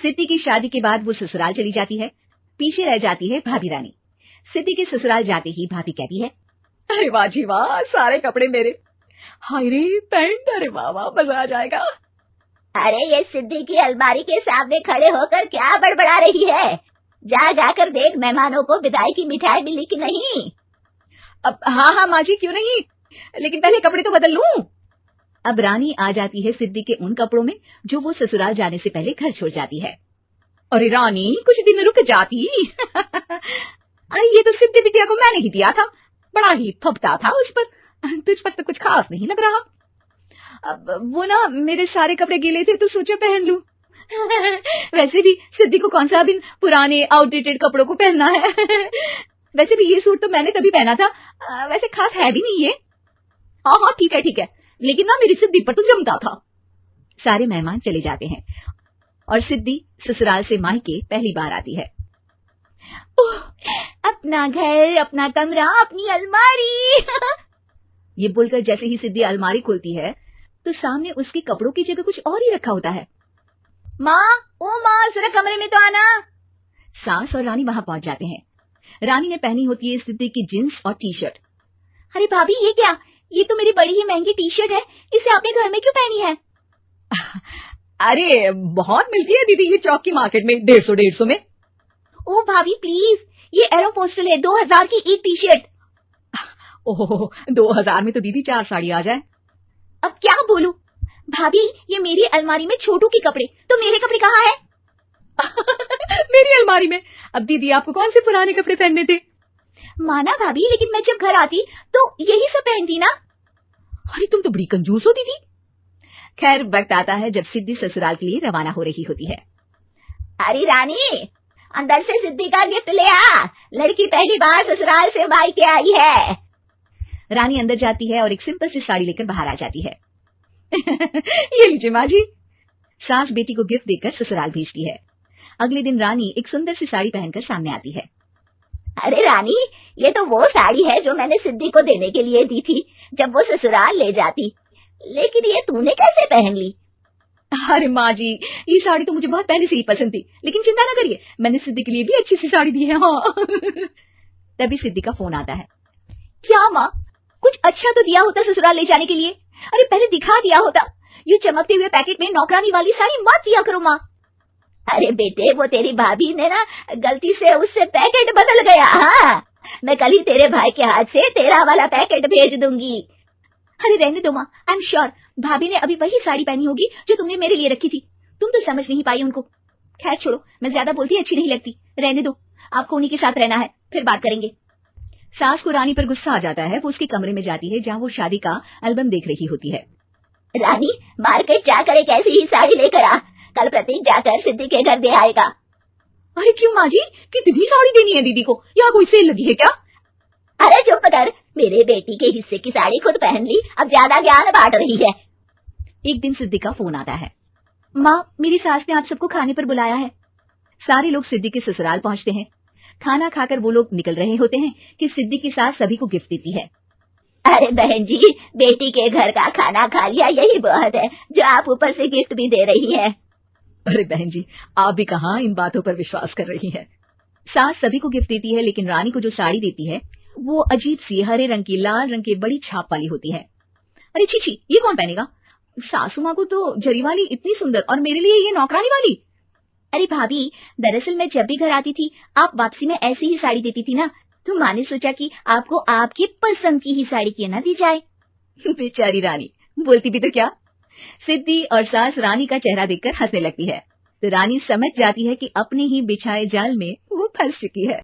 सिद्धि की शादी के बाद वो ससुराल चली जाती है। पीछे रह जाती है भाभी रानी। सिद्धि के ससुराल जाते ही भाभी कहती है, अरे वाह जी वाह, सारे कपड़े मेरे। हाय रे पैंट, अरे वाह वाह, मजा आ जाएगा। अरे ये सिद्धि की अलमारी के सामने खड़े होकर क्या बड़बड़ा रही है? जा जाकर देख मेहमानों को विदाई की मिठाई मिली कि नहीं। अब हाँ माँ जी, क्यों नहीं, लेकिन पहले कपड़े तो बदल लूं। अब रानी आ जाती है सिद्धि के उन कपड़ों में जो वो ससुराल जाने से पहले घर छोड़ जाती है। अरे रानी, कुछ दिन रुक जाती। अरे ये तो सिद्धि बिटिया को मैंने ही दिया था, बड़ा ही फबता था उस पर, तुझ पर तो कुछ खास नहीं लग रहा। अब वो ना मेरे सारे कपड़े गीले थे तो सोचा पहन लूं। वैसे भी सिद्धि को कौन सा दिन पुराने आउटडेटेड कपड़ों को पहनना है। वैसे भी ये सूट तो मैंने तभी पहना था, वैसे खास है भी नहीं ये। हाँ हाँ ठीक है, लेकिन ना मेरी सिद्धि पर तो जमता था। सारे मेहमान चले जाते हैं और सिद्धि ससुराल से मायके पहली बार आती है। अपना घर, अपना कमरा, अपनी अलमारी। ये बोलकर जैसे ही सिद्धि अलमारी खोलती है तो सामने उसके कपड़ों की जगह कुछ और ही रखा होता है। माँ, ओ माँ, जरा कमरे में तो आना। सास और रानी वहां पहुंच जाते हैं। रानी ने पहनी होती है सिद्धि की जींस और टी शर्ट। अरे भाभी, ये क्या? ये तो मेरी बड़ी ही महंगी टी शर्ट है, इसे आपने घर में क्यों पहनी है? अरे बहुत मिलती है दीदी ये चौक की मार्केट में, 150 में। ओ भाभी प्लीज, ये एरोपोस्टल है, 2000 की एक टी शर्ट। ओह 2000 में तो दीदी 4 साड़ी आ जाए। अब क्या बोलूं भाभी, ये मेरी अलमारी में छोटू के कपड़े, तो मेरे कपड़े कहाँ है? मेरी अलमारी में? अब दीदी आपको कौन से पुराने कपड़े पहनने थे? माना भाभी, लेकिन मैं जब घर आती तो यही सब पहनती ना। अरे तुम तो बड़ी कंजूस हो दीदी। खैर वक्त आता है जब सिद्धि ससुराल के लिए रवाना हो रही होती है। अरे रानी, अंदर से सिद्धि का गिफ्ट ले आ, लड़की पहली बार ससुराल से मायके आई है। रानी अंदर जाती है और एक सिंपल सी साड़ी लेकर बाहर आ जाती है। ये लीजिए माँ जी। सास बेटी को गिफ्ट देकर ससुराल भेजती है। अगले दिन रानी एक सुंदर सी साड़ी पहनकर सामने आती है। अरे रानी, ये तो वो साड़ी है जो मैंने सिद्धि को देने के लिए दी थी जब वो ससुराल ले जाती, लेकिन ये तूने कैसे पहन ली? अरे माँ जी, ये साड़ी तो मुझे बहुत पहले से ही पसंद थी, लेकिन चिंता ना करिए, मैंने सिद्धि के लिए भी अच्छी सी साड़ी दी है। हाँ। तभी सिद्धि का फोन आता है। क्या माँ, कुछ अच्छा तो दिया होता ससुराल ले जाने के लिए, अरे पहले दिखा दिया होता। ये चमकते हुए पैकेट में नौकरानी वाली साड़ी मत दिया करो माँ। अरे बेटे, वो तेरी भाभी ने ना गलती से उससे पैकेट बदल गया। हाँ, मैं कल ही तेरे भाई के हाथ से तेरा वाला पैकेट भेज दूंगी। अरे रहने दो माँ, आई एम श्योर भाभी ने अभी वही साड़ी पहनी होगी जो तुमने मेरे लिए रखी थी, तुम तो समझ नहीं पाई उनको। खैर छोड़ो, मैं ज्यादा बोलती अच्छी नहीं लगती, रहने दो, आपको उन्हीं के साथ रहना है, फिर बात करेंगे। सास को रानी पर गुस्सा आ जाता है। वो उसके कमरे में जाती है जहाँ वो शादी का एल्बम देख रही होती है। रानी, मार्केट जाकर एक ऐसी ही साड़ी लेकर आ, कल प्रतीक जाकर सिद्धि के घर दे आएगा। अरे क्यों माँ जी, कितनी साड़ी देनी है दीदी को? यहाँ कोई सेल लगी है क्या? अरे चुप कर, मेरे बेटी के हिस्से की साड़ी खुद पहन ली, अब ज्यादा ज्ञान बांट रही है। एक दिन सिद्धि का फोन आता है। माँ, मेरी सास ने आप सबको खाने पर बुलाया है। सारे लोग सिद्धि के ससुराल पहुंचते हैं। खाना खाकर वो लोग निकल रहे होते हैं कि सिद्धि की सास सभी को गिफ्ट देती है। अरे बहन जी, बेटी के घर का खाना खा लिया, यही बहुत है जो आप ऊपर से गिफ्ट भी दे रही है। अरे बहन जी, आप भी कहाँ इन बातों पर विश्वास कर रही हैं। सास सभी को गिफ्ट देती है, लेकिन रानी को जो साड़ी देती है वो अजीब सी हरे रंग की, लाल रंग की बड़ी छाप वाली होती है। अरे छी, ये कौन पहनेगा? सासू माँ को तो जरी वाली इतनी सुंदर, और मेरे लिए ये नौकरानी वाली। अरे भाभी, दरअसल मैं जब भी घर आती थी आप वापसी में ऐसी ही साड़ी देती थी ना, तो माँ ने सोचा कि आपको आपकी पसंद की ही साड़ी क्यों ना दी जाए। बेचारी रानी, बोलती भी तो क्या। सिद्धि और सास रानी का चेहरा देखकर हंसने लगती है, तो रानी समझ जाती है कि अपने ही बिछाए जाल में वो फंस चुकी है।